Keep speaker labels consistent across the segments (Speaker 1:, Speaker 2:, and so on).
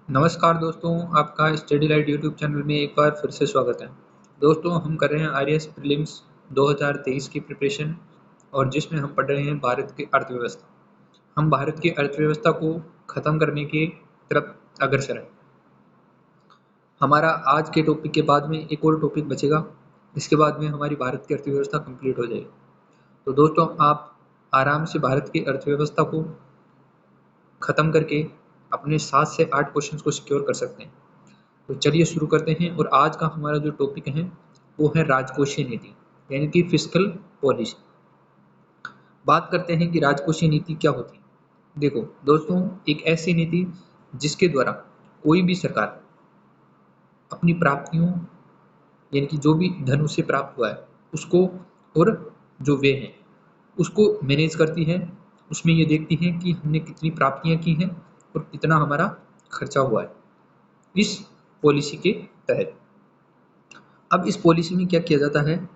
Speaker 1: नमस्कार दोस्तों, आपका स्टडी लाइट यूट्यूब चैनल में एक बार फिर से स्वागत है। दोस्तों, हम कर रहे हैं आईएएस प्रीलिम्स 2023 की प्रिपरेशन और जिसमें हम पढ़ रहे हैं भारत की अर्थव्यवस्था। हम भारत की अर्थव्यवस्था को ख़त्म करने की तरफ अग्रसर हैं। हमारा आज के टॉपिक के बाद में एक और टॉपिक बचेगा, इसके बाद में हमारी भारत की अर्थव्यवस्था कंप्लीट हो जाएगी। तो दोस्तों, आप आराम से भारत की अर्थव्यवस्था को ख़त्म करके अपने 7 से 8 क्वेश्चंस को सिक्योर कर सकते हैं। तो चलिए शुरू करते हैं। और आज का हमारा जो टॉपिक है वो है राजकोषीय नीति, यानी कि फिस्कल पॉलिसी। बात करते हैं कि राजकोषीय नीति क्या होती है। देखो दोस्तों, एक ऐसी नीति जिसके द्वारा कोई भी सरकार अपनी प्राप्तियों, यानी कि जो भी धन उसे प्राप्त हुआ है उसको, और जो व्यय है उसको मैनेज करती है। उसमें ये देखती है कि हमने कितनी प्राप्तियां की हैं और कितना हमारा खर्चा हुआ है इस पॉलिसी के तहत। अब इस पॉलिसी में क्या किया जाता है,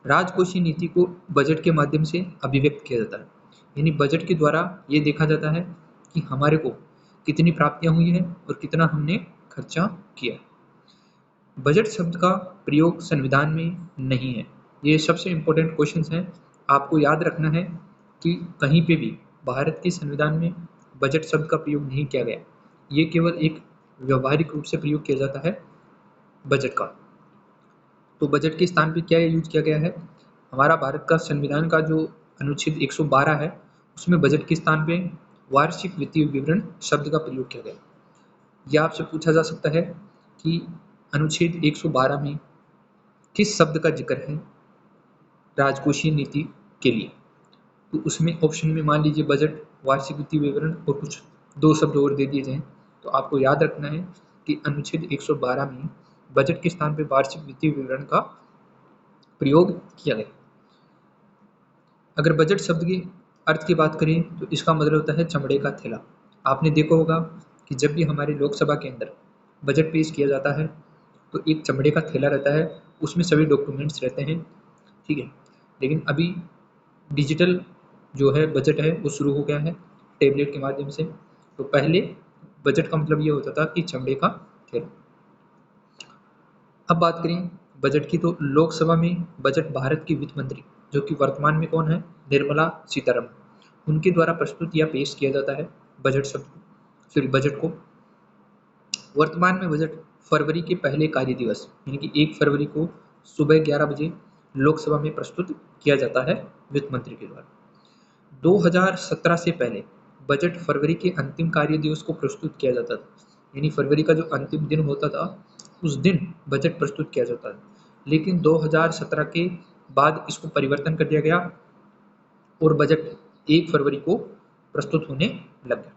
Speaker 1: राजकोषीय नीति को बजट के माध्यम से अभिव्यक्त किया जाता है। यानी बजट के द्वारा ये देखा जाता है कि हमारे को कितनी प्राप्तियां हुई हैं और कितना हमने खर्चा किया। बजट शब्द का प्रयोग संविधान में नहीं है। ये सबसे इम्पोर्टेंट क्वेश्चन है। आपको याद रखना है कि कहीं पे भी भारत के संविधान में बजट शब्द का प्रयोग नहीं किया गया। ये केवल एक व्यवहारिक रूप से प्रयोग किया जाता है बजट का। तो बजट के स्थान पे क्या यूज किया गया है, हमारा भारत का संविधान का जो अनुच्छेद 112 है उसमें बजट के स्थान पे वार्षिक वित्तीय विवरण शब्द का प्रयोग किया गया। यह आपसे पूछा जा सकता है कि अनुच्छेद 112 में किस शब्द का जिक्र है राजकोषीय नीति के लिए। तो उसमें ऑप्शन में मान लीजिए बजट, वार्षिक वित्तीय विवरण और कुछ 2 शब्द और दे दिए जाएं, तो आपको याद रखना है कि अनुच्छेद 112 में बजट के स्थान पे वार्षिक वित्तीय विवरण का प्रयोग किया गया। अगर बजट शब्द के अर्थ की बात करें तो इसका मतलब होता है चमड़े का थैला। आपने देखा होगा कि जब भी हमारे लोकसभा के अंदर बजट पेश किया जाता है तो एक चमड़े का थैला रहता है, उसमें सभी डॉक्यूमेंट्स रहते हैं, ठीक है। लेकिन अभी डिजिटल जो है बजट है वो शुरू हो गया है टैबलेट के माध्यम से। तो पहले बजट का मतलब ये होता था कि चमड़े का थैला। अब बात करें बजट की, तो लोकसभा में बजट भारत की वित्त मंत्री, जो कि वर्तमान में कौन है, निर्मला सीतारमण, उनके द्वारा प्रस्तुत या पेश किया जाता है बजट शब्द, सॉरी बजट को। वर्तमान में बजट फरवरी के पहले कार्य दिवस यानी कि 1 फरवरी को सुबह 11 बजे लोकसभा में प्रस्तुत किया जाता है वित्त मंत्री के द्वारा। 2017 से पहले बजट फरवरी के अंतिम कार्य दिवस को प्रस्तुत किया जाता था। यानी फरवरी का जो अंतिम दिन होता था उस दिन बजट प्रस्तुत किया जाता था। लेकिन 2017 के बाद इसको परिवर्तन कर दिया गया और बजट 1 फरवरी को प्रस्तुत होने लग गया।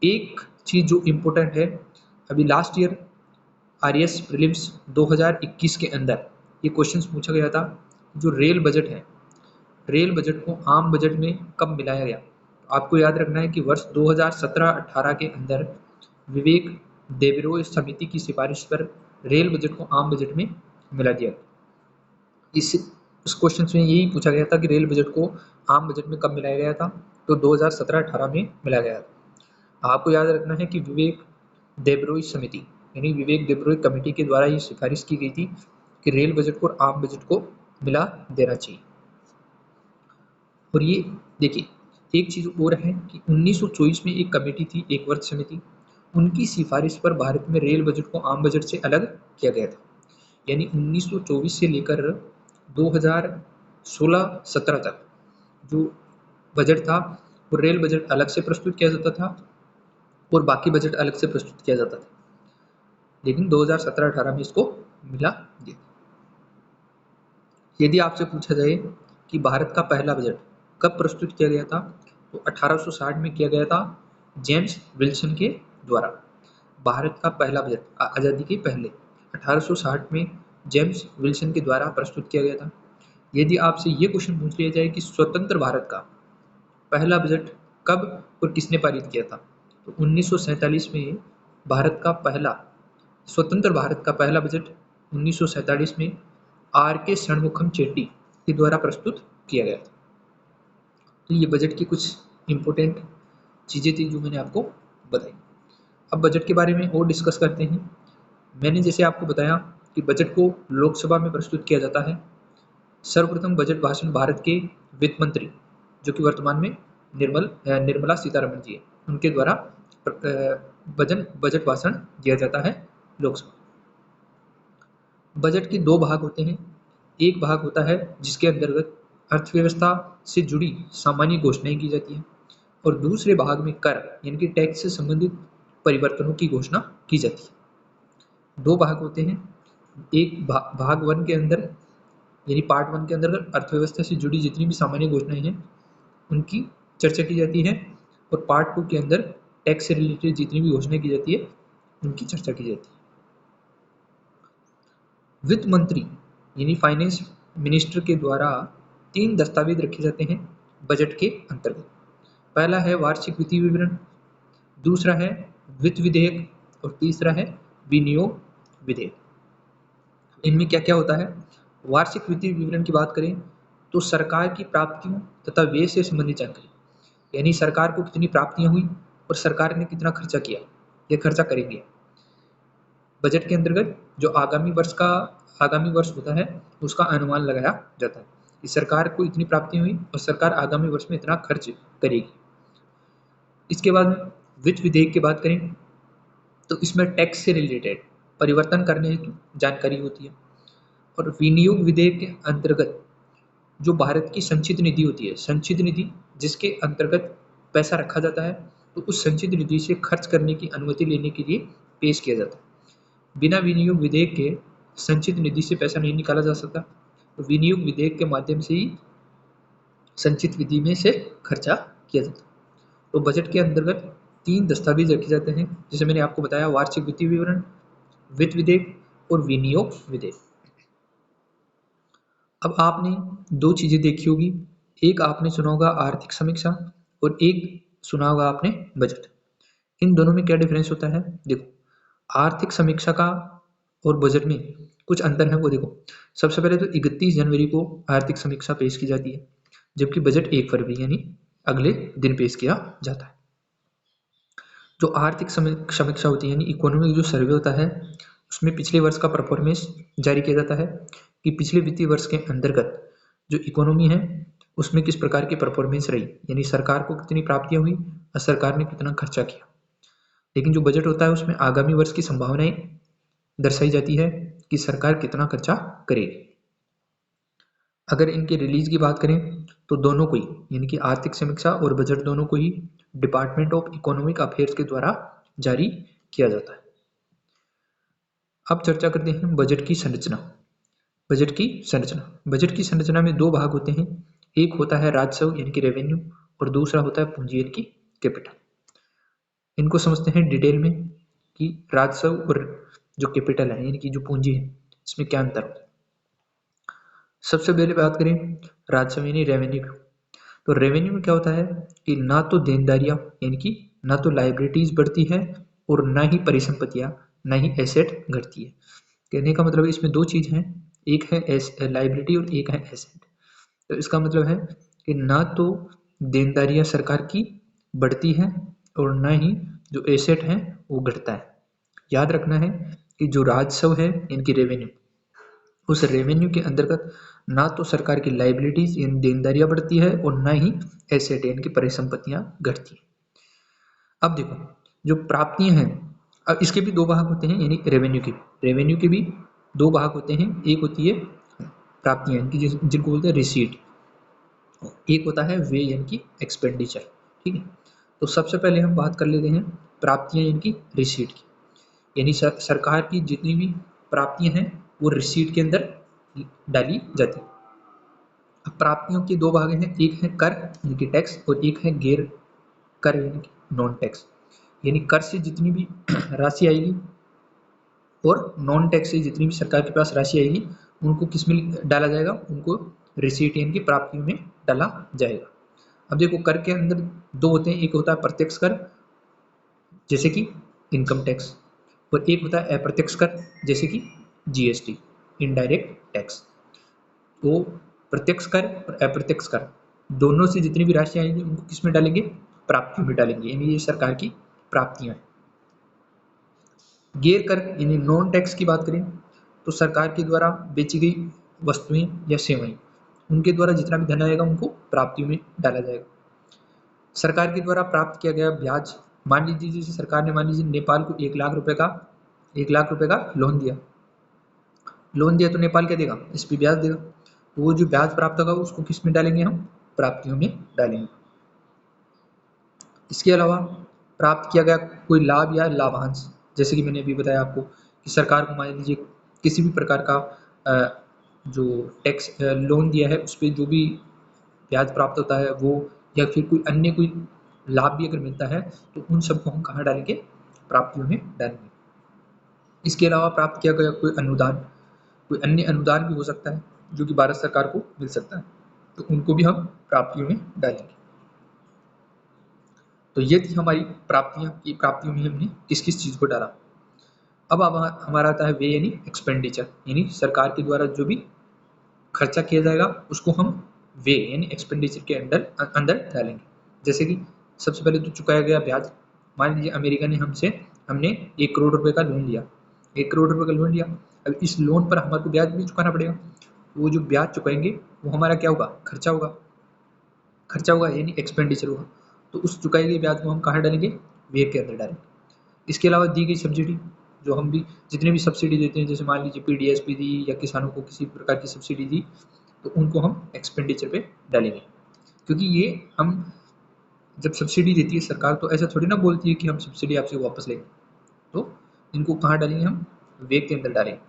Speaker 1: एक चीज़ जो इम्पोर्टेंट है, अभी लास्ट ईयर आरएएस प्रीलिम्स 2021 के अंदर ये क्वेश्चन पूछा गया था, जो रेल बजट है, रेल बजट को आम बजट में कब मिलाया गया। आपको याद रखना है कि वर्ष 2017-18 के अंदर विवेक देबरॉय समिति की सिफारिश पर रेल बजट को आम बजट में मिला दिया। इस क्वेश्चन में यही पूछा गया था कि रेल बजट को आम बजट में कब मिलाया गया था, तो 2017-18 में मिलाया गया था। आपको याद रखना है कि विवेक देबरॉय समिति यानी विवेक देबरॉय कमेटी के द्वारा ये सिफारिश की गई थी कि रेल बजट को और आम बजट को मिला देना चाहिए। और ये देखिए, एक चीज़ और है कि 1924 में एक कमेटी थी, एक वर्ग समिति, उनकी सिफारिश पर भारत में रेल बजट को आम बजट से अलग किया गया था। यानी 1924 से लेकर 2016-17 तक जो बजट था वो रेल बजट अलग से प्रस्तुत किया जाता था और बाकी बजट अलग से प्रस्तुत किया जाता था। लेकिन 2017-18 में इसको मिला दिया। यदि आपसे पूछा जाए कि भारत का पहला बजट कब प्रस्तुत किया गया था, तो 1860 में किया गया था जेम्स विल्सन के द्वारा। भारत का पहला बजट आज़ादी के पहले 1860 में जेम्स विल्सन के द्वारा प्रस्तुत किया गया था। यदि आपसे ये क्वेश्चन पूछ लिया जाए कि स्वतंत्र भारत का पहला बजट कब और किसने पारित किया था, तो 1947 में भारत का पहला स्वतंत्र भारत का पहला बजट 1947 में आर के षणमुखम चेट्टी के द्वारा प्रस्तुत किया गया था। तो ये बजट की कुछ इम्पोर्टेंट चीज़ें थी जो मैंने आपको बताई। अब बजट के बारे में और डिस्कस करते हैं। मैंने जैसे आपको बताया कि बजट को लोकसभा में प्रस्तुत किया जाता है। सर्वप्रथम बजट भाषण भारत के वित्त मंत्री, जो कि वर्तमान में निर्मला सीतारमण जी है, उनके द्वारा बजट भाषण दिया जाता है लोकसभा। बजट के दो भाग होते हैं। एक भाग होता है जिसके अंतर्गत अर्थव्यवस्था से जुड़ी सामान्य घोषणाएं की जाती हैं, और दूसरे भाग में कर यानी कि टैक्स से संबंधित परिवर्तनों की घोषणा की जाती है। दो भाग होते हैं। एक भाग वन के अंदर यानी पार्ट वन के अंदर अर्थव्यवस्था से जुड़ी जितनी भी सामान्य घोषणाएं हैं उनकी चर्चा की जाती है, और पार्ट टू के अंदर टैक्स से रिलेटेड जितनी भी घोषणाएं की जाती है उनकी चर्चा की जाती है। वित्त मंत्री यानी फाइनेंस मिनिस्टर के द्वारा 3 दस्तावेज रखे जाते हैं बजट के अंतर्गत। पहला है वार्षिक वित्तीय विवरण, दूसरा है वित्त विधेयक और तीसरा है विनियोग विधेयक। इनमें क्या क्या होता है? वार्षिक वित्तीय विवरण की बात करें तो सरकार की प्राप्तियों तथा व्यय से संबंधित जानकारी, यानी सरकार को कितनी प्राप्तियां हुई और सरकार ने कितना खर्चा किया, ये खर्चा करेंगे। बजट के अंतर्गत जो आगामी वर्ष होता है उसका अनुमान लगाया जाता है कि सरकार को इतनी प्राप्तियां हुई और सरकार आगामी वर्ष में इतना खर्च करेगी। इसके बाद वित्त विधेयक की बात करें तो इसमें टैक्स से रिलेटेड परिवर्तन करने हेतु जानकारी होती है। और विनियोग विधेयक के अंतर्गत जो भारत की संचित निधि होती है, संचित निधि जिसके अंतर्गत पैसा रखा जाता है, तो उस संचित निधि से खर्च करने की अनुमति लेने के लिए पेश किया जाता है। बिना विनियोग विधेयक के संचित निधि से पैसा नहीं निकाला जा सकता, तो विनियोग विधेयक के माध्यम से ही संचित निधि में से खर्चा किया जाता है। तो बजट के अंतर्गत 3 दस्तावेज रखे जाते हैं, जैसे मैंने आपको बताया, वार्षिक वित्तीय विवरण, वित्त विधेयक और विनियोग विधेयक। अब आपने 2 चीजें देखी होगी, एक आपने सुना होगा आर्थिक समीक्षा और एक सुना होगा आपने बजट। इन दोनों में क्या डिफरेंस होता है? देखो, आर्थिक समीक्षा का और बजट में कुछ अंतर है, वो देखो। सबसे पहले तो 31 जनवरी को आर्थिक समीक्षा पेश की जाती है, जबकि बजट 1 फरवरी यानी अगले दिन पेश किया जाता है। जो आर्थिक समीक्षा होती है यानी इकोनॉमिक जो सर्वे होता है, उसमें पिछले वर्ष का परफॉर्मेंस जारी किया जाता है कि पिछले वित्तीय वर्ष के अंतर्गत जो इकोनॉमी है उसमें किस प्रकार की परफॉर्मेंस रही, यानी सरकार को कितनी प्राप्तियां हुई और सरकार ने कितना खर्चा किया। लेकिन जो बजट होता है उसमें आगामी वर्ष की संभावनाएं दर्शाई जाती है कि सरकार कितना खर्चा करेगी। अगर इनके रिलीज की बात करें तो दोनों को ही, यानी कि आर्थिक समीक्षा और बजट दोनों को ही डिपार्टमेंट ऑफ इकोनॉमिक अफेयर्स के द्वारा जारी किया जाता है। अब चर्चा करते हैं बजट की संरचना। बजट की संरचना में 2 भाग होते हैं, एक होता है राजस्व यानी कि रेवेन्यू और दूसरा होता है पूंजी यानी कि कैपिटल। इनको समझते हैं डिटेल में कि राजस्व और जो कैपिटल है यानी कि जो पूंजी है इसमें क्या अंतर है। सबसे पहले बात करें राजस्व यानी रेवेन्यू की, तो रेवेन्यू में क्या होता है कि ना तो देनदारियां यानी कि ना तो लाइबिलिटीज बढ़ती है और ना ही परिसंपत्तियां, ना ही एसेट घटती है। कहने का मतलब इसमें 2 चीज हैं, एक है लाइबिलिटी और एक है एसेट। तो इसका मतलब है कि ना तो देनदारियां सरकार की बढ़ती है और ना ही जो एसेट है वो घटता है। याद रखना है कि जो राजस्व है इनकी रेवेन्यू, उस रेवेन्यू के अंतर्गत ना तो सरकार की लाइबिलिटीज यानी देनदारियां बढ़ती है और ना ही एसेट यानी कि परिसंपत्तियां घटती है। अब देखो जो प्राप्तियां हैं, अब इसके भी 2 भाग होते हैं, यानी रेवेन्यू के भी 2 भाग होते हैं। एक होती है प्राप्तियां यानी कि जिनको बोलते हैं रिसीट, एक होता है वे यानी कि एक्सपेंडिचर। ठीक है, तो सबसे पहले हम बात कर लेते हैं प्राप्तियां यानी कि रिसीट की, यानी सरकार की जितनी भी प्राप्तियां हैं वो रिसीट के अंदर डाली जाती है। अब प्राप्तियों के 2 भाग हैं, एक है कर यानी कि टैक्स और एक है गैर कर यानी कि नॉन टैक्स। यानी कर से जितनी भी राशि आएगी और नॉन टैक्स से जितनी भी सरकार के पास राशि आएगी उनको किस में डाला जाएगा, उनको रिसीट यानी कि प्राप्तियों में डाला जाएगा। अब देखो कर के अंदर 2 होते हैं, एक होता है प्रत्यक्ष कर जैसे कि इनकम टैक्स, और एक होता है अप्रत्यक्ष कर जैसे कि जीएसटी इनडायरेक्ट टैक्स। तो प्रत्यक्ष कर और अप्रत्यक्ष कर दोनों से जितनी भी राशि आएंगी उनको किस में डालेंगे, प्राप्तियों में डालेंगे, यानी ये सरकार की प्राप्तियां हैं। गैर कर यानी नॉन टैक्स की बात करें तो सरकार के द्वारा बेची गई वस्तुएं या सेवाएं, उनके द्वारा जितना भी धन आएगा उनको प्राप्तियों में डाला जाएगा। सरकार के द्वारा प्राप्त किया गया ब्याज, मान लीजिए जैसे सरकार ने मान लीजिए नेपाल को 1 लाख रुपए का लोन दिया तो नेपाल क्या देगा, इस पे ब्याज देगा। तो वो जो ब्याज प्राप्त होगा उसको किस में डालेंगे, हम प्राप्तियों में डालेंगे। इसके अलावा प्राप्त किया गया कोई लाभ या लाभांश, जैसे कि मैंने अभी बताया आपको कि सरकार को मान लीजिए किसी भी प्रकार का जो टैक्स लोन दिया है उस पर जो भी ब्याज प्राप्त होता है वो, या फिर कोई अन्य कोई लाभ भी अगर मिलता है तो उन सबको हम कहाँ डालेंगे, प्राप्तियों में डालेंगे। इसके अलावा प्राप्त किया गया कोई अनुदान, कोई अन्य अनुदान भी हो सकता है जो कि भारत सरकार को मिल सकता है, तो उनको भी हम प्राप्तियों में डालेंगे। तो ये थी हमारी प्राप्तियां कि प्राप्तियों में हमने किस किस चीज़ को डाला। अब हमारा आता है वे यानी एक्सपेंडिचर, यानी सरकार के द्वारा जो भी खर्चा किया जाएगा उसको हम वे यानी एक्सपेंडिचर के अंदर डालेंगे। जैसे कि सबसे पहले तो चुकाया गया ब्याज, मान लीजिए अमेरिका ने हमने 1 करोड़ रुपए का लोन लिया, 1 करोड़ रुपए का लोन लिया। अब इस लोन पर हमारे को ब्याज भी चुकाना पड़ेगा, वो जो ब्याज चुकाएंगे वो हमारा क्या होगा, खर्चा होगा यानी एक्सपेंडिचर होगा। तो उस चुकाए गए ब्याज को हम कहाँ डालेंगे, वे के अंदर डालेंगे। इसके अलावा दी गई सब्सिडी, जो हम भी जितने भी सब्सिडी देते हैं, जैसे मान लीजिए पीडीएसपी दी या किसानों को किसी प्रकार की सब्सिडी दी, तो उनको हम एक्सपेंडिचर पे डालेंगे। क्योंकि ये हम जब सब्सिडी देती है सरकार तो ऐसा थोड़ी ना बोलती है कि हम सब्सिडी आपसे वापस लेंगे, तो इनको कहाँ डालेंगे, हम वे के अंदर डालेंगे,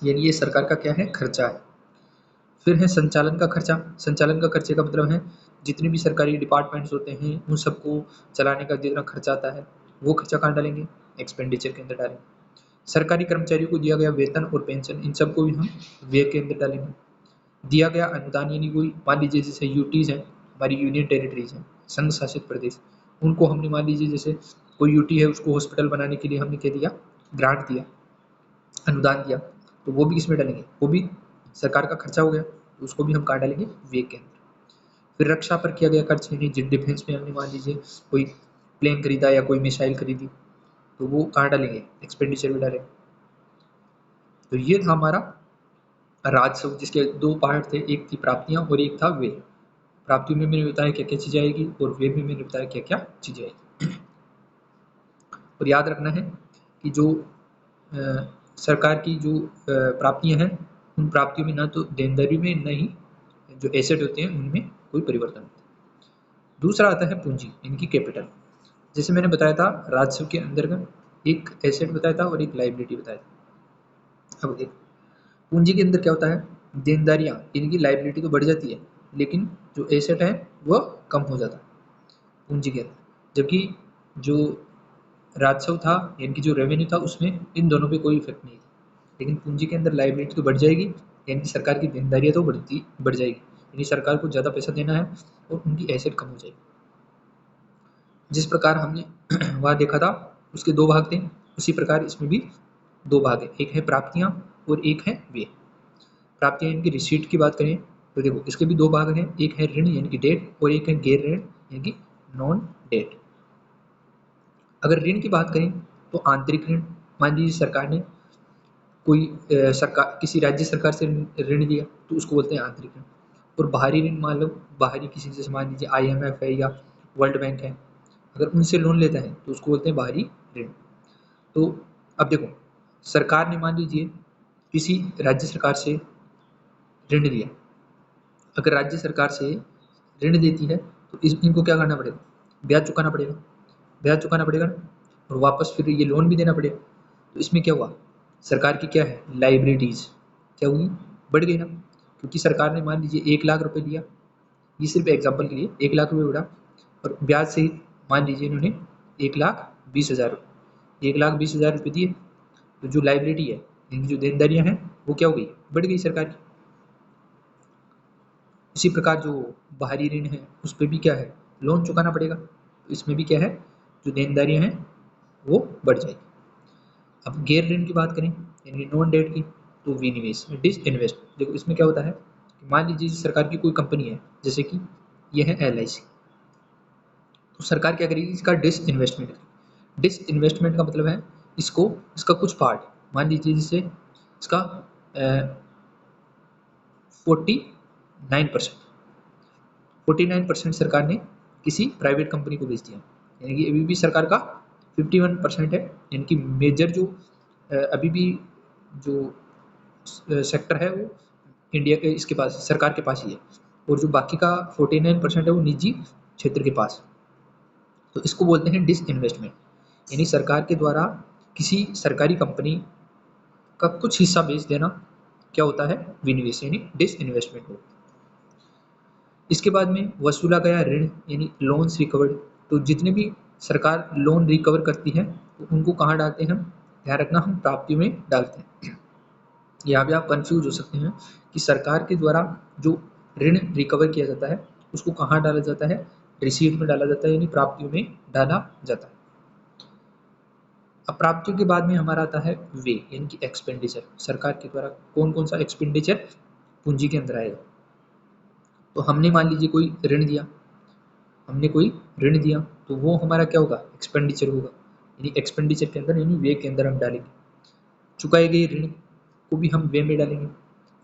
Speaker 1: यानी ये सरकार का क्या है, खर्चा है। फिर है संचालन का खर्चा। संचालन का खर्चे का मतलब है जितने भी सरकारी डिपार्टमेंट्स होते हैं उन सबको चलाने का जितना खर्चा आता है वो खर्चा कहाँ डालेंगे, एक्सपेंडिचर के अंदर डालेंगे। सरकारी कर्मचारियों को दिया गया वेतन और पेंशन, इन सबको भी हम व्यय के अंदर डालेंगे। दिया गया अनुदान यानी कोई मान लीजिए जैसे यूटीज हैं, हमारी यूनियन टेरिटरीज हैं, संघ शासित प्रदेश, उनको हमने मान लीजिए जैसे कोई यूटी है उसको हॉस्पिटल बनाने के लिए हमने क्या दिया, ग्रांट दिया, अनुदान दिया, तो वो भी इसमें डालेंगे, वो भी सरकार का खर्चा हो गया, तो उसको भी हम कहाँ डालेंगे, व्यय के अंदर। फिर रक्षा पर किया गया खर्च यानी डिफेंस में हमने मान लीजिए कोई प्लेन खरीदा या कोई मिसाइल खरीदी, तो वो कहाँ डालेंगे, एक्सपेंडिचर में डालेंगे। तो ये था हमारा राजस्व, जिसके दो पार्ट थे, एक थी प्राप्तियां और एक था व्यय। प्राप्तियों में मैंने बताया क्या क्या चीजें आएगी और व्यय में मैंने बताया क्या क्या चीजें आएगी। और याद रखना है कि जो सरकार की जो प्राप्तियां हैं उन प्राप्तियों में ना तो देनदारी में न ही जो एसेट होते हैं उनमें कोई परिवर्तन होता है। दूसरा आता है पूंजी, इनकी कैपिटल। जैसे मैंने बताया था राजस्व के अंतर्गत एक एसेट बताया था और एक लाइबिलिटी बताया था। अब देखो पूंजी के अंदर क्या होता है, देनदारियां, इनकी लाइबिलिटी तो बढ़ जाती है लेकिन जो एसेट है वो कम हो जाता है पूंजी के अंदर। जबकि जो राजस्व था यानी कि जो रेवेन्यू था उसमें इन दोनों पे कोई इफेक्ट नहीं था, लेकिन पूंजी के अंदर लाइबिलिटी तो बढ़ जाएगी, यानी कि सरकार की देनदारियां तो बढ़ जाएगी, यानी सरकार को ज़्यादा पैसा देना है और उनकी एसेट कम हो जाएगी। जिस प्रकार हमने वहाँ देखा था उसके दो भाग थे, उसी प्रकार इसमें भी दो भाग है, एक है प्राप्तियां और एक है व्यय। प्राप्तियां यानी कि रिसीट की बात करें तो देखो इसके भी दो भाग हैं, एक है ऋण यानी कि डेट और एक है गैर ऋण यानी कि नॉन डेट। अगर ऋण की बात करें तो आंतरिक ऋण, मान लीजिए सरकार ने कोई सरकार किसी राज्य सरकार से ऋण लिया तो उसको बोलते हैं आंतरिक ऋण। और बाहरी ऋण मान लो बाहरी किसी से, मान लीजिए IMF है या वर्ल्ड बैंक है, अगर उनसे लोन लेता है तो उसको बोलते हैं बाहरी ऋण। तो अब देखो सरकार ने मान लीजिए किसी राज्य सरकार से ऋण लिया, अगर राज्य सरकार से ऋण देती है तो इनको क्या करना पड़ेगा, ब्याज चुकाना पड़ेगा, ब्याज चुकाना पड़ेगा ना, और वापस फिर ये लोन भी देना पड़ेगा। तो इसमें क्या हुआ, सरकार की क्या है, लाइबिलिटीज़ क्या हुई, बढ़ गई ना, क्योंकि सरकार ने मान लीजिए 1 लाख रुपए दिया, ये सिर्फ एग्जाम्पल के लिए 1 लाख रुपए बढ़ा, और ब्याज सहित मान लीजिए इन्होंने 1,20,000 रुपये, 1,20,000 रुपये दिए, तो जो लाइबिलिटी है इनकी जो देनदारियां हैं वो क्या हो गई, बढ़ गई सरकार की। इसी प्रकार जो बाहरी ऋण है उस पर भी क्या है, लोन चुकाना पड़ेगा, तो इसमें भी क्या है, जो देनदारियां हैं वो बढ़ जाएगी। अब गैर ऋण की बात करें यानी नॉन डेट की, तो विनिवेश डिसइन्वेस्ट। देखो इसमें क्या होता है कि मान लीजिए सरकार की कोई कंपनी है, जैसे कि ये है LIC, तो सरकार क्या करेगी, इसका डिसइन्वेस्टमेंट। डिसइन्वेस्टमेंट का मतलब है इसका कुछ पार्ट, मान लीजिए जैसे इसका 49% सरकार ने किसी प्राइवेट कंपनी को बेच दिया, यानी कि अभी भी सरकार का 51% है, यानी कि मेजर जो अभी भी जो सेक्टर है वो इंडिया के इसके पास सरकार के पास ही है, और जो बाकी का 49% है वो निजी क्षेत्र के पास। तो इसको बोलते हैं डिसइन्वेस्टमेंट, यानी सरकार के द्वारा किसी सरकारी कंपनी का कुछ हिस्सा बेच देना क्या होता है, विनिवेश यानी डिसइन्वेस्टमेंट हो। इसके बाद में वसूला गया ऋण यानी लोन्स रिकवर्ड, तो जितने भी सरकार लोन रिकवर करती है तो उनको कहाँ डालते हैं हम, ध्यान रखना हम प्राप्तियों में डालते हैं। यहाँ पे आप कंफ्यूज हो सकते हैं कि सरकार के द्वारा जो ऋण रिकवर किया जाता है उसको कहाँ डाला जाता है, रिसीट में डाला जाता है, यानी प्राप्तियों में डाला जाता है। अब प्राप्तियों के बाद में हमारा आता है वे यानी कि एक्सपेंडिचर, सरकार के द्वारा कौन कौन सा एक्सपेंडिचर पूंजी के अंदर आएगा। तो हमने मान लीजिए कोई ऋण दिया, तो वो हमारा क्या होगा, एक्सपेंडिचर होगा, यानी एक्सपेंडिचर के अंदर यानी वे के अंदर हम डालेंगे। चुकाए गए ऋण को भी हम वे में डालेंगे।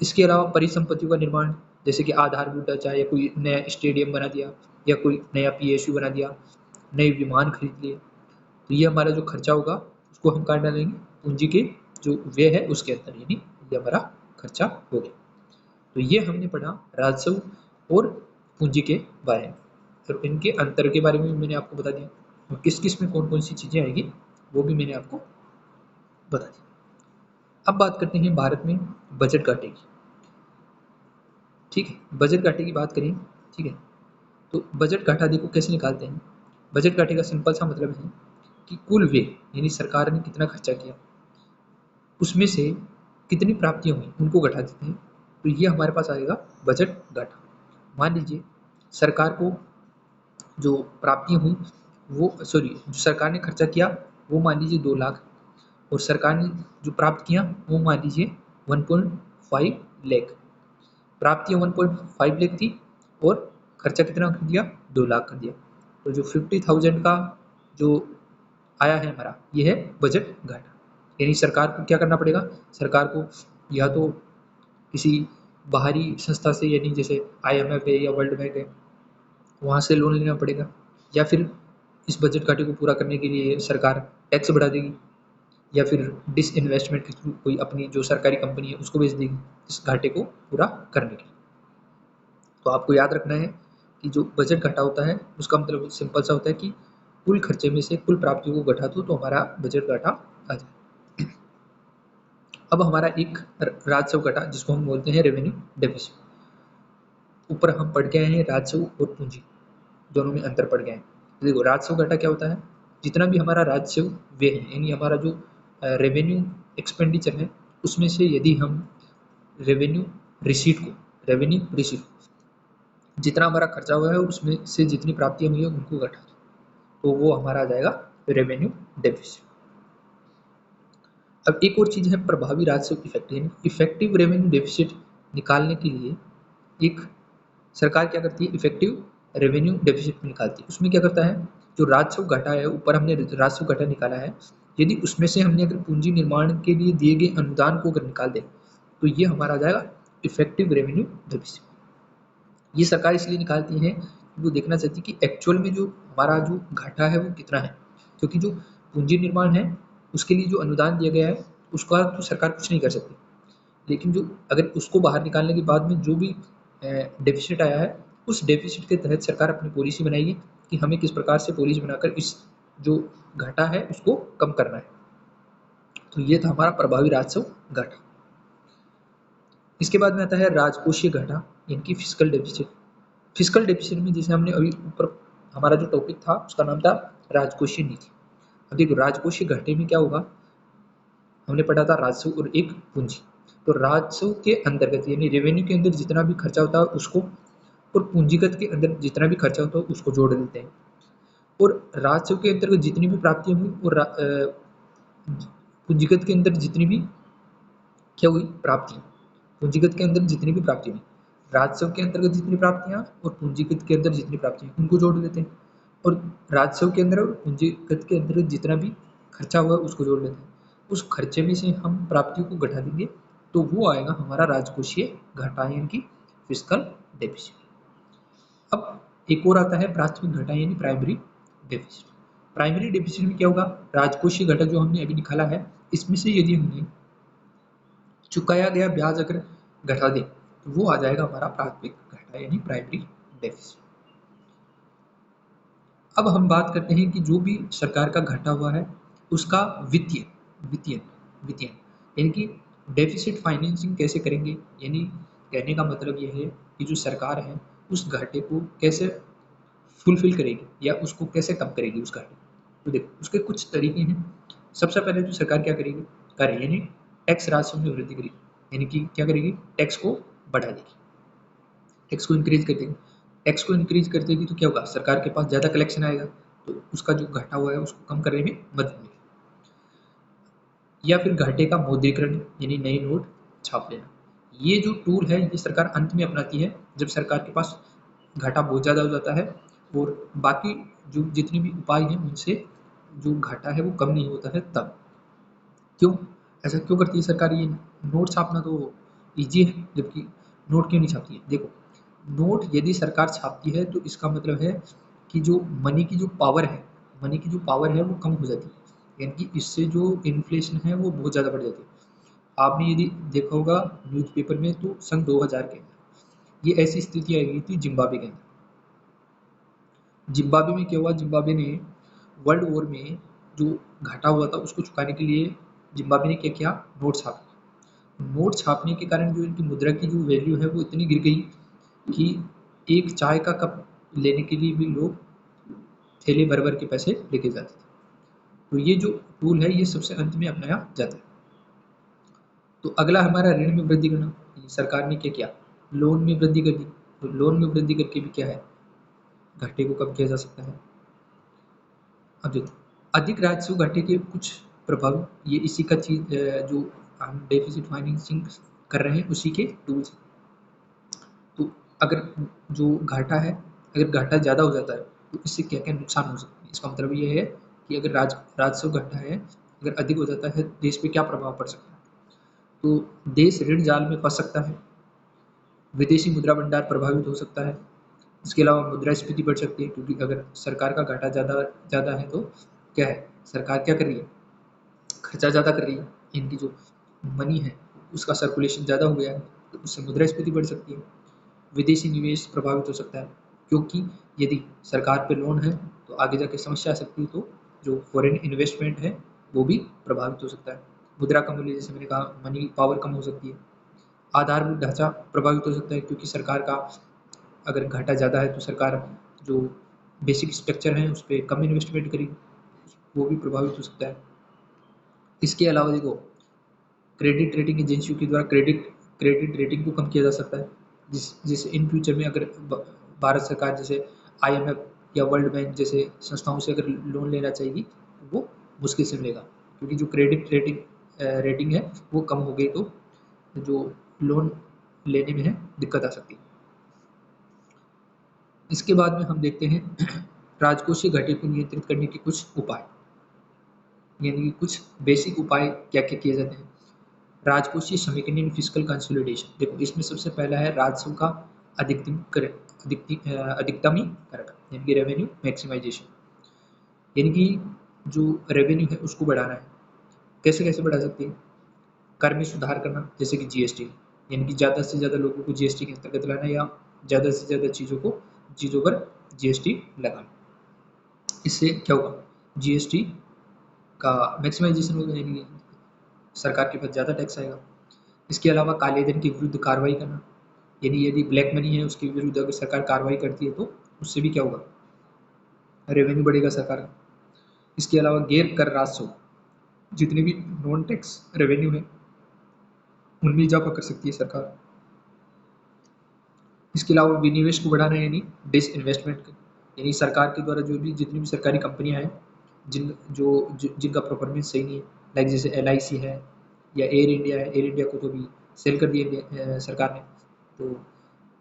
Speaker 1: इसके अलावा परिसंपत्तियों का निर्माण, जैसे कि आधारभूत ढांचा या कोई नया स्टेडियम बना दिया या कोई नया पीएसयू बना दिया, नए विमान खरीद लिए, तो ये हमारा जो खर्चा होगा उसको हम कहाँ डालेंगे, पूंजी के जो व्यय है उसके अंदर, यानी ये हमारा खर्चा हो गया। तो ये हमने पढ़ा राजस्व और पूंजी के बारे में, तो इनके अंतर के बारे में मैंने आपको बता दिया, और किस किस में कौन कौन सी चीज़ें आएगी वो भी मैंने आपको बता दी। अब बात करते हैं भारत में बजट घाटे की। ठीक है, बजट घाटे की बात करें, ठीक है, तो बजट घाटा देखो कैसे निकालते हैं। बजट घाटे का सिंपल सा मतलब है कि कुल व्यय यानी सरकार ने कितना खर्चा किया उसमें से कितनी प्राप्तियां हुई उनको घटा देते हैं, तो ये हमारे पास आएगा बजट घाटा। मान लीजिए सरकार को जो प्राप्तियां हुई वो जो सरकार ने खर्चा किया वो मान लीजिए 2 लाख, और सरकार ने जो प्राप्त किया वो मान लीजिए 1.5 लाख। प्राप्तियां 1.5 लाख थी और खर्चा कितना कर दिया, 2 लाख कर दिया, तो जो 50,000 का जो आया है हमारा, ये है बजट घाटा। यानी सरकार को क्या करना पड़ेगा, सरकार को या तो किसी बाहरी संस्था से, यानी जैसे IMF है या वर्ल्ड बैंक है, वहाँ से लोन लेना पड़ेगा, या फिर इस बजट घाटे को पूरा करने के लिए सरकार टैक्स बढ़ा देगी, या फिर डिसइन्वेस्टमेंट के थ्रू कोई अपनी जो सरकारी कंपनी है उसको बेच देगी इस घाटे को पूरा करने के लिए। तो आपको याद रखना है कि जो बजट घाटा होता है उसका मतलब सिंपल सा होता है कि कुल खर्चे में से कुल प्राप्तियों को घटा दो तो हमारा बजट घाटा आ जाए। अब हमारा एक राजस्व घाटा जिसको हम बोलते हैं रेवेन्यू डेफिसिट। ऊपर हम पढ़ के आए हैं राजस्व और पूंजी दोनों में अंतर पड़ गए हैं। देखो राजस्व घाटा क्या होता है, जितना भी हमारा राजस्व व्यय है यानी हमारा जो रेवेन्यू एक्सपेंडिचर है उसमें से यदि हम रेवेन्यू रिसीट जितना हमारा खर्चा हुआ है उसमें से जितनी प्राप्तियां हुई है उनको घटा दो, तो वो हमारा आ जाएगा रेवेन्यू डेफिसिट। अब एक और चीज़ है प्रभावी राजस्व इफेक्ट, यानी इफेक्टिव रेवेन्यू डेफिसिट निकालने के लिए एक सरकार क्या करती है, इफेक्टिव रेवेन्यू डेफिसिट निकालती है। उसमें क्या करता है, जो राजस्व घाटा है, ऊपर हमने राजस्व घाटा निकाला है, यदि उसमें से हमने अगर पूंजी निर्माण के लिए दिए गए अनुदान को अगर निकाल दें तो ये हमारा आ जाएगा इफेक्टिव रेवेन्यू डेफिसिट। ये सरकार इसलिए निकालती है कि वो देखना चाहती है कि एक्चुअल में जो हमारा जो घाटा है वो कितना है, क्योंकि जो पूंजी निर्माण है उसके लिए जो अनुदान दिया गया है उसका तो सरकार कुछ नहीं कर सकती, लेकिन जो अगर उसको बाहर निकालने के बाद में जो भी डेफिसिट आया है उस डेफिसिट के तहत सरकार अपनी पॉलिसी बनाएगी कि हमें किस प्रकार से पॉलिसी बनाकर इस जो घाटा है उसको कम करना है। तो ये था हमारा प्रभावी राजस्व घाटा। इसके बाद में आता है राजकोषीय घाटा यानी कि फिस्कल डेफिसिट। फिस्कल डेफिसिट में जैसे हमने अभी ऊपर हमारा जो टॉपिक था उसका नाम था राजकोषीय नीति। अब देखो राजकोषीय घाटे में क्या होगा, हमने पढ़ा था राजस्व और एक पूंजी, तो राजस्व के अंतर्गत यानी रेवेन्यू के अंदर जितना भी खर्चा होता है उसको, और पूंजीगत के अंदर जितना भी खर्चा होता है उसको जोड़ देते हैं, और राजस्व के अंतर्गत जितनी भी प्राप्तियां हुई और पूंजीगत के अंदर जितनी भी क्या हुई प्राप्तियां, पूंजीगत के अंदर जितनी भी प्राप्ति हुई, राजस्व के अंतर्गत जितनी प्राप्तियां और पूंजीगत के अंदर जितनी प्राप्तियां उनको जोड़ देते हैं, और राजस्व के अंदर और पूंजीगत के अंतर्गत जितना भी खर्चा हुआ उसको जोड़ लेते हैं, उस खर्चे में से हम प्राप्तियों को घटा देंगे तो वो आएगा हमारा राजकोषीय घाटा यानी कि फिस्कल डेफिसिट। अब एक और आता है प्राथमिक घाटा यानी प्राइमरी डेफिसिट। प्राइमरी डेफिसिट में क्या होगा, राजकोषीय घाटा जो हमने अभी निकाला है इसमें से यदि हमने चुकाया गया ब्याज अगर घटा दें तो वो आ जाएगा हमारा प्राथमिक घाटा यानी प्राइमरी डेफिसिट। अब हम बात करते हैं कि जो भी सरकार का घाटा हुआ है उसका वित्तीय वित्तीय वित्तीय यानी कि डेफिसिट फाइनेंसिंग कैसे करेंगे, यानी कहने का मतलब ये है कि जो सरकार है उस घाटे को कैसे फुलफिल करेगी या उसको कैसे कम करेगी उस घाटे। तो देखो उसके कुछ तरीके हैं। सबसे पहले तो सरकार क्या करेगी, कर यानी टैक्स राजस्व में वृद्धि करेगी, यानी कि क्या करेगी, टैक्स को बढ़ा देगी, टैक्स को इंक्रीज कर देगी। टैक्स को इंक्रीज कर देगी तो क्या होगा, सरकार के पास ज़्यादा कलेक्शन आएगा तो उसका जो घाटा हुआ है उसको कम करने में मदद मिलेगी। या फिर घाटे का मौद्रीकरण यानी नए नोट छाप लेना। ये जो टूल है ये सरकार अंत में अपनाती है जब सरकार के पास घाटा बहुत ज़्यादा हो जाता है और बाकी जो जितने भी उपाय हैं उनसे जो घाटा है वो कम नहीं होता है तब। क्यों ऐसा क्यों करती है सरकार, ये नोट छापना तो ईजी है जबकि नोट क्यों नहीं छापती है। देखो नोट यदि सरकार छापती है तो इसका मतलब है कि जो मनी की जो पावर है, मनी की जो पावर है वो कम हो जाती है, यानी कि इससे जो इन्फ्लेशन है वो बहुत ज़्यादा बढ़ जाती है। आपने यदि देखा होगा न्यूज़पेपर में तो सन 2000 के अंदर ये ऐसी स्थिति आई गई थी जिम्बाब्वे के अंदर। जिम्बाब्वे में क्या हुआ, जिम्बाब्वे ने वर्ल्ड वॉर में जो घाटा हुआ था उसको चुकाने के लिए जिम्बाब्वे ने क्या किया, नोट छापा। नोट छापने के कारण जो इनकी मुद्रा की जो वैल्यू है वो इतनी गिर गई कि एक चाय का कप लेने के लिए भी लोग थैले भर भर के पैसे लेके जाते थे। तो ये जो टूल है ये सबसे अंत में अपनाया जाता है। तो अगला हमारा ऋण में वृद्धि करना। सरकार ने क्या किया, लोन में वृद्धि कर दी। तो लोन में वृद्धि करके भी क्या है, घाटे को कम किया जा सकता है। अब देखो अधिक राजस्व घाटे के कुछ प्रभाव, ये इसी का चीज जो हम डेफिसिट फाइनेंसिंग कर रहे हैं उसी के टूल्स। तो अगर जो घाटा है, अगर घाटा ज़्यादा हो जाता है तो इससे क्या क्या नुकसान हो सकते हैं। इसका मतलब ये है कि अगर राजस्व घाटा है अगर अधिक हो जाता है देश पे क्या प्रभाव पड़ सकता है। तो देश ऋण जाल में फंस सकता है, विदेशी मुद्रा भंडार प्रभावित हो सकता है, इसके अलावा मुद्रास्फीति बढ़ सकती है क्योंकि अगर सरकार का घाटा ज़्यादा ज़्यादा है तो क्या है, सरकार क्या कर रही है, खर्चा ज़्यादा कर रही है, इनकी जो मनी है उसका सर्कुलेशन ज़्यादा हो गया है तो उससे मुद्रास्फीति बढ़ सकती है। विदेशी निवेश प्रभावित हो सकता है क्योंकि यदि सरकार पे लोन है तो आगे जाके समस्या आ सकती है, तो जो फॉरेन इन्वेस्टमेंट है वो भी प्रभावित हो सकता है। मुद्रा का मूल्य जैसे मैंने कहा, मनी पावर कम हो सकती है। आधारभूत ढांचा प्रभावित हो सकता है क्योंकि सरकार का अगर घाटा ज़्यादा है तो सरकार जो बेसिक स्ट्रक्चर है उस पर कम इन्वेस्टमेंट करेगी, वो भी प्रभावित हो सकता है। इसके अलावा देखो क्रेडिट रेटिंग एजेंसियों के द्वारा क्रेडिट रेटिंग को कम किया जा सकता है, जिससे इन फ्यूचर में अगर भारत सरकार जैसे IMF या वर्ल्ड बैंक जैसे संस्थाओं से अगर लोन लेना चाहेगी तो वो मुश्किल से मिलेगा क्योंकि जो क्रेडिट रेटिंग है वो कम हो गई तो जो लोन लेने में है दिक्कत आ सकती है। इसके बाद में हम देखते हैं राजकोषीय घाटे को नियंत्रित करने के कुछ उपाय, यानी कि कुछ बेसिक उपाय क्या क्या किए जाते हैं। राजकोषीय समेकन यानी फिस्कल कंसोलिडेशन। देखो इसमें सबसे पहला है राजस्व का अधिकतमीकरण यानी कि रेवेन्यू मैक्सिमाइजेशन, यानी कि जो रेवेन्यू है उसको बढ़ाना है। कैसे कैसे बढ़ा सकते हैं, कर में सुधार करना जैसे कि GST, यानी कि ज़्यादा से ज़्यादा लोगों को GST के अंतर्गत लाना या ज़्यादा से ज़्यादा चीज़ों पर GST लगाना। इससे क्या होगा, GST का मैक्सिमाइजेशन होगा यानी सरकार के पास ज़्यादा टैक्स आएगा। इसके अलावा काले धन के विरुद्ध कार्रवाई करना, यानी यदि ब्लैक मनी है उसके विरुद्ध अगर सरकार कार्रवाई करती है तो उससे भी क्या होगा, रेवेन्यू बढ़ेगा सरकार का। इसके अलावा गैर कर राजस्व जितने भी नॉन टैक्स रेवेन्यू है उनमें इजाफा कर सकती है सरकार। इसके अलावा विनिवेश को बढ़ाना यानी डिसइन्वेस्टमेंट, यानी सरकार के द्वारा जो भी जितनी भी सरकारी कंपनियां हैं जिनका परफॉर्मेंस सही नहीं है, लाइक जैसे LIC है या एयर इंडिया है, एयर इंडिया को तो भी सेल कर दिया सरकार ने। तो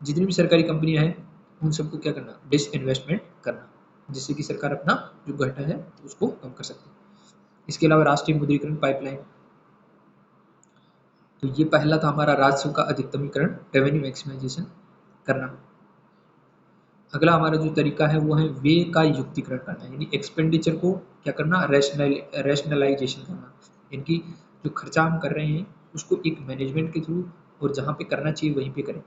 Speaker 1: जितनी भी सरकारी कंपनियां हैं उन सबको क्या करना, डिसइन्वेस्टमेंट करना, जिससे कि सरकार अपना जो घाटा है उसको कम कर सकती है। इसके अलावा राष्ट्रीय मुद्रीकरण पाइपलाइन, तो ये पहला था हमारा राजस्व का अधिकतमीकरण, रेवेन्यू मैक्सिमाइजेशन करना। अगला हमारा जो तरीका है वो है व्यय का युक्तिकरण करना, यानी एक्सपेंडिचर को क्या करना, रैशनलाइजेशन करना। इनकी जो खर्चा हम कर रहे हैं उसको एक मैनेजमेंट के थ्रू और जहाँ पे करना चाहिए वहीं पे करें,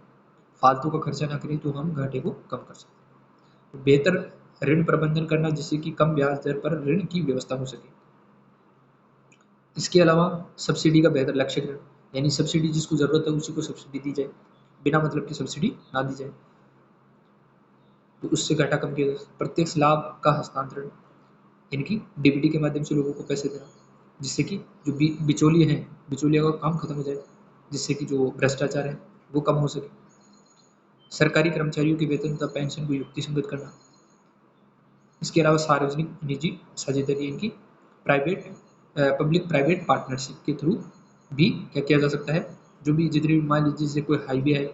Speaker 1: फालतू का खर्चा ना करें, तो हम घाटे को कम कर सकते हैं। तो बेहतर ऋण प्रबंधन करना जिससे कि कम ब्याज दर पर ऋण की व्यवस्था हो सके। इसके अलावा सब्सिडी का बेहतर लक्ष्यकरण, यानी सब्सिडी जिसको जरूरत है उसी को सब्सिडी दी जाए, बिना मतलब की सब्सिडी ना दी जाए, तो उससे घाटा कम किया जाए। प्रत्यक्ष लाभ का हस्तांतरण, इनकी डीबीटी के माध्यम से लोगों को पैसे देना, जिससे कि जो बिचौलिए हैं, बिचौलिया का काम खत्म हो जाए, जिससे कि जो भ्रष्टाचार है वो कम हो सके। सरकारी कर्मचारियों के वेतन तथा पेंशन को युक्तिसंगत करना। इसके अलावा सार्वजनिक निजी साझेदारी, इनकी प्राइवेट पब्लिक प्राइवेट पार्टनरशिप के थ्रू भी क्या किया जा सकता है, जो भी जितनी भी मान लीजिए जैसे कोई हाईवे है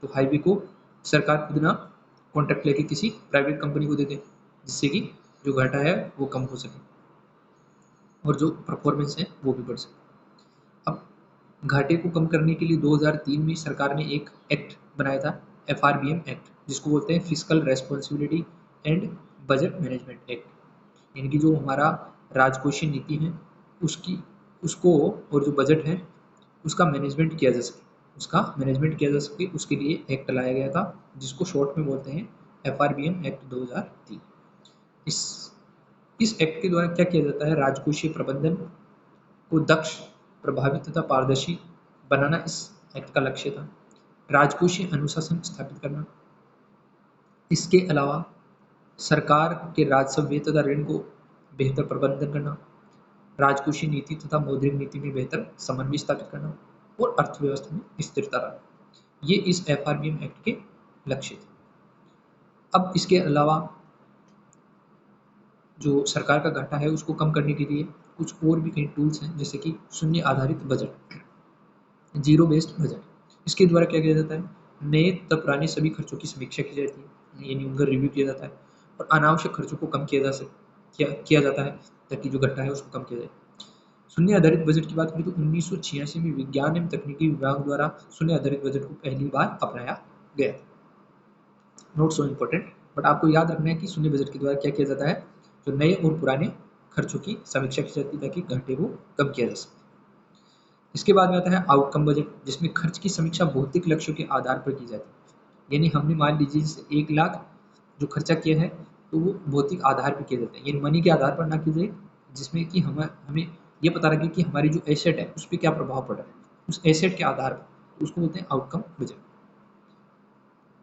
Speaker 1: तो हाईवे को सरकार खुद ना कॉन्ट्रैक्ट लेके किसी प्राइवेट कंपनी को दे दे, जिससे कि जो घाटा है वो कम हो सके और जो परफॉर्मेंस है वो भी बढ़ सके। अब घाटे को कम करने के लिए 2003 में सरकार ने एक एक्ट बनाया था, FRBM एक्ट, जिसको बोलते हैं fiscal responsibility and budget management act. इनकी जो हमारा राजकोषीय नीति है उसको और जो बजट है उसका मैनेजमेंट किया जा सके, उसके लिए एक्ट लाया गया था, जिसको शॉर्ट में बोलते हैं FRBM एक्ट 2003। इस एक्ट के द्वारा क्या किया जाता है, राजकोषीय प्रबंधन को दक्ष, प्रभावी तथा पारदर्शी बनाना इस एक्ट का लक्ष्य था। राजकोषीय अनुशासन स्थापित करना। इसके अलावा सरकार के राजस्व व्यय तथा ऋण को बेहतर प्रबंधन करना, राजकोषीय नीति तथा मौद्रिक नीति में बेहतर समन्वय स्थापित करना और अर्थव्यवस्था में स्थिरता लाना, ये इस FRBM एक्ट के लक्ष्य थे। अब इसके अलावा जो सरकार का घाटा है उसको कम करने के लिए कुछ और भी कई टूल्स हैं, जैसे कि शून्य आधारित बजट, जीरो बेस्ड बजट। इसके द्वारा क्या किया जाता है, नए तथा पुराने सभी खर्चों की समीक्षा की जाती है, यानी उनका रिव्यू किया जाता है और अनावश्यक खर्चों को कम किया जाता है, ताकि जो घाटा है उसको कम किया जाए। शून्य आधारित बजट की बात करें तो 1986 में विज्ञान एवं तकनीकी विभाग द्वारा शून्य आधारित बजट को पहली बार अपनाया गया था। नोट सो इम्पोर्टेंट, बट आपको याद रखना है कि शून्य बजट के द्वारा क्या किया जाता है, जो नए और पुराने खर्चों की समीक्षा की जाती है ताकि घाटे को कम किया जा सके। इसके बाद में आता है आउटकम बजट, जिसमें खर्च की समीक्षा भौतिक लक्ष्यों के आधार पर की जाती है, यानी हमने मान लीजिए जैसे 1 लाख जो खर्चा किया है तो वो भौतिक आधार पर किया जाता है, यानी मनी के आधार पर ना की जाए, जिसमें कि हमें ये पता लगे कि हमारी जो एसेट है उस पर क्या प्रभाव पड़ रहा है, उस एसेट के आधार पर, उसको बोलते हैं आउटकम बजट।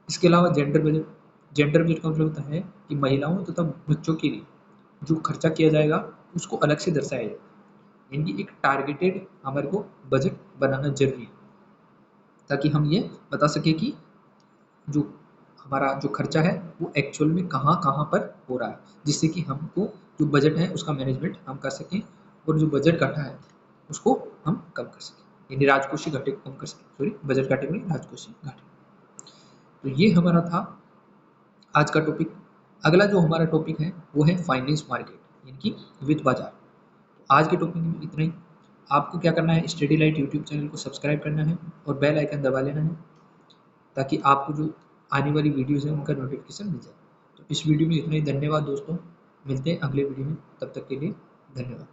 Speaker 1: इसके अलावा जेंडर बजट का मतलब होता है कि महिलाओं तथा बच्चों के लिए जो खर्चा किया जाएगा उसको अलग से दर्शाया जाए, यानी एक टारगेटेड हमारे को बजट बनाना जरूरी है, ताकि हम ये बता सके कि जो हमारा जो खर्चा है वो एक्चुअल में कहाँ कहाँ पर हो रहा है, जिससे कि हमको जो बजट है उसका मैनेजमेंट हम कर सकें और जो बजट घाटा है उसको हम कम कर सकें, यानी राजकोषीय घाटे को कम कर सकें, सॉरी बजट घाटे में राजकोषीय घाटे। तो ये हमारा था आज का टॉपिक। अगला जो हमारा टॉपिक है वो है फाइनेंस मार्केट, यानी कि वित्त बाजार। आज के टॉपिक में इतना ही। आपको क्या करना है, स्टडी लाइट यूट्यूब चैनल को सब्सक्राइब करना है और बेल आइकन दबा लेना है, ताकि आपको जो आने वाली वीडियोज़ हैं उनका नोटिफिकेशन मिल जाए। तो इस वीडियो में इतना ही। धन्यवाद दोस्तों, मिलते हैं अगले वीडियो में, तब तक के लिए धन्यवाद।